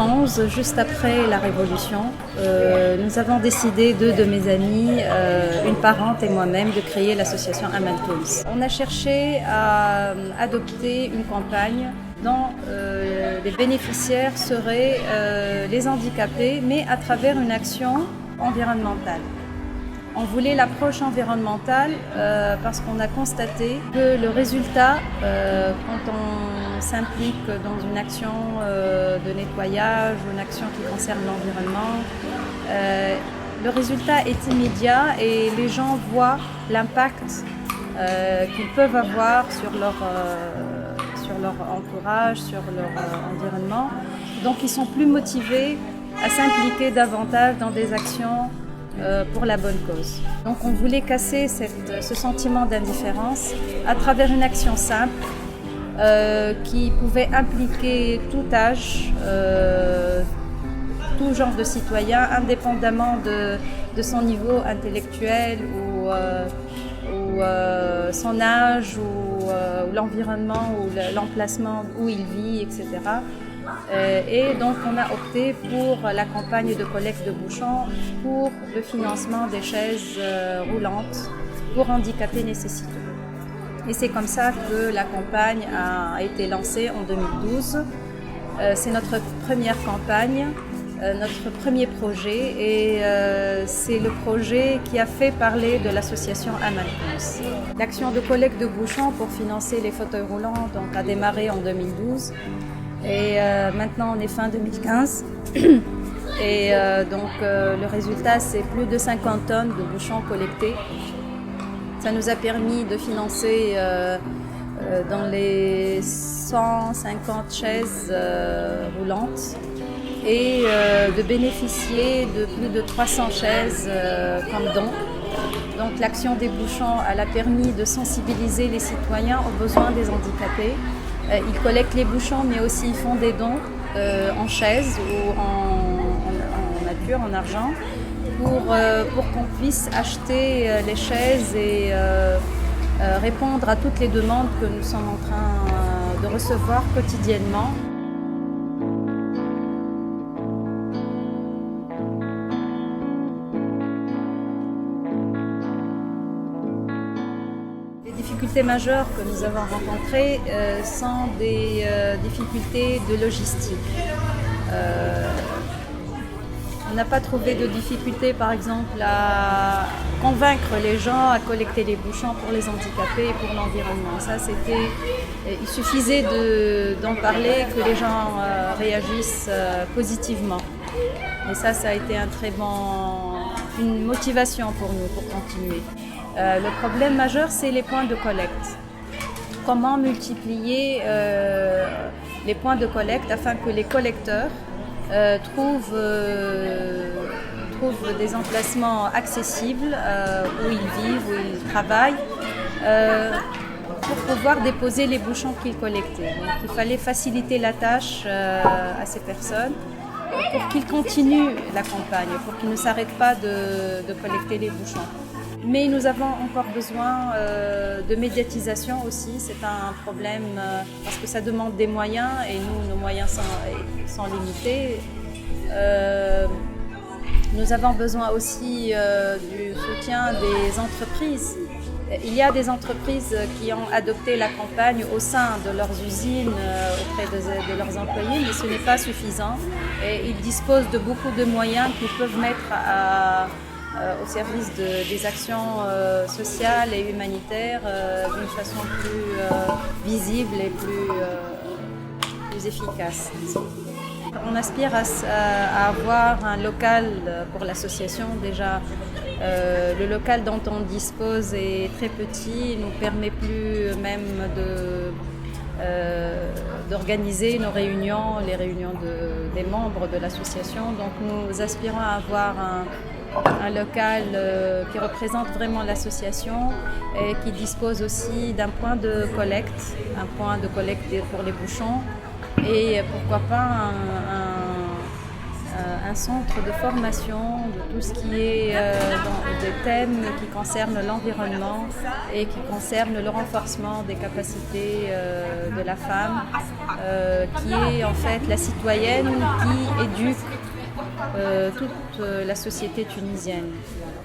2011, juste après la Révolution, nous avons décidé, deux de mes amies, une parente et moi-même, de créer l'association Amal Tounes. On a cherché à adopter une campagne dont les bénéficiaires seraient les handicapés, mais à travers une action environnementale. On voulait l'approche environnementale parce qu'on a constaté que le résultat, quand on s'implique dans une action de nettoyage ou une action qui concerne l'environnement, le résultat est immédiat et les gens voient l'impact qu'ils peuvent avoir sur leur entourage, sur leur environnement. Donc ils sont plus motivés à s'impliquer davantage dans des actions pour la bonne cause. Donc on voulait casser ce sentiment d'indifférence à travers une action simple qui pouvait impliquer tout âge, tout genre de citoyen, indépendamment de son niveau intellectuel ou son âge ou l'environnement ou l'emplacement où il vit, etc. Et donc on a opté pour la campagne de collecte de bouchons pour le financement des chaises roulantes pour handicapés nécessiteux. Et c'est comme ça que la campagne a été lancée en 2012. C'est notre première campagne, notre premier projet et c'est le projet qui a fait parler de l'association Amal Tounes. L'action de collecte de bouchons pour financer les fauteuils roulants donc, a démarré en 2012. Et maintenant, on est fin 2015 et donc le résultat, c'est plus de 50 tonnes de bouchons collectés. Ça nous a permis de financer dans les 150 chaises roulantes et de bénéficier de plus de 300 chaises comme don. Donc l'action des bouchons, elle a permis de sensibiliser les citoyens aux besoins des handicapés. Ils collectent les bouchons, mais aussi ils font des dons en chaises ou en nature, en argent, pour qu'on puisse acheter les chaises et répondre à toutes les demandes que nous sommes en train de recevoir quotidiennement. Les difficultés majeures que nous avons rencontrées sont des difficultés de logistique. On n'a pas trouvé de difficulté, par exemple, à convaincre les gens à collecter les bouchons pour les handicapés et pour l'environnement. Ça, il suffisait d'en parler, que les gens réagissent positivement. Et ça a été une motivation pour nous, pour continuer. Le problème majeur, c'est les points de collecte. Comment multiplier les points de collecte afin que les collecteurs trouvent des emplacements accessibles où ils vivent, où ils travaillent, pour pouvoir déposer les bouchons qu'ils collectaient. Donc, il fallait faciliter la tâche à ces personnes pour qu'ils continuent la campagne, pour qu'ils ne s'arrêtent pas de collecter les bouchons. Mais nous avons encore besoin de médiatisation aussi, c'est un problème parce que ça demande des moyens et nous, nos moyens sont limités. Nous avons besoin aussi du soutien des entreprises. Il y a des entreprises qui ont adopté la campagne au sein de leurs usines, auprès de leurs employés, mais ce n'est pas suffisant. Et ils disposent de beaucoup de moyens qu'ils peuvent mettre au service des actions sociales et humanitaires d'une façon plus visible et plus efficace. On aspire à avoir un local pour l'association. Déjà, le local dont on dispose est très petit, il ne nous permet plus même d'organiser nos réunions, les réunions des membres de l'association. Donc nous aspirons à avoir un local qui représente vraiment l'association et qui dispose aussi d'un point de collecte, pour les bouchons et pourquoi pas un centre de formation de tout ce qui est des thèmes qui concernent l'environnement et qui concernent le renforcement des capacités de la femme, qui est en fait la citoyenne qui éduque toute la société tunisienne. Voilà.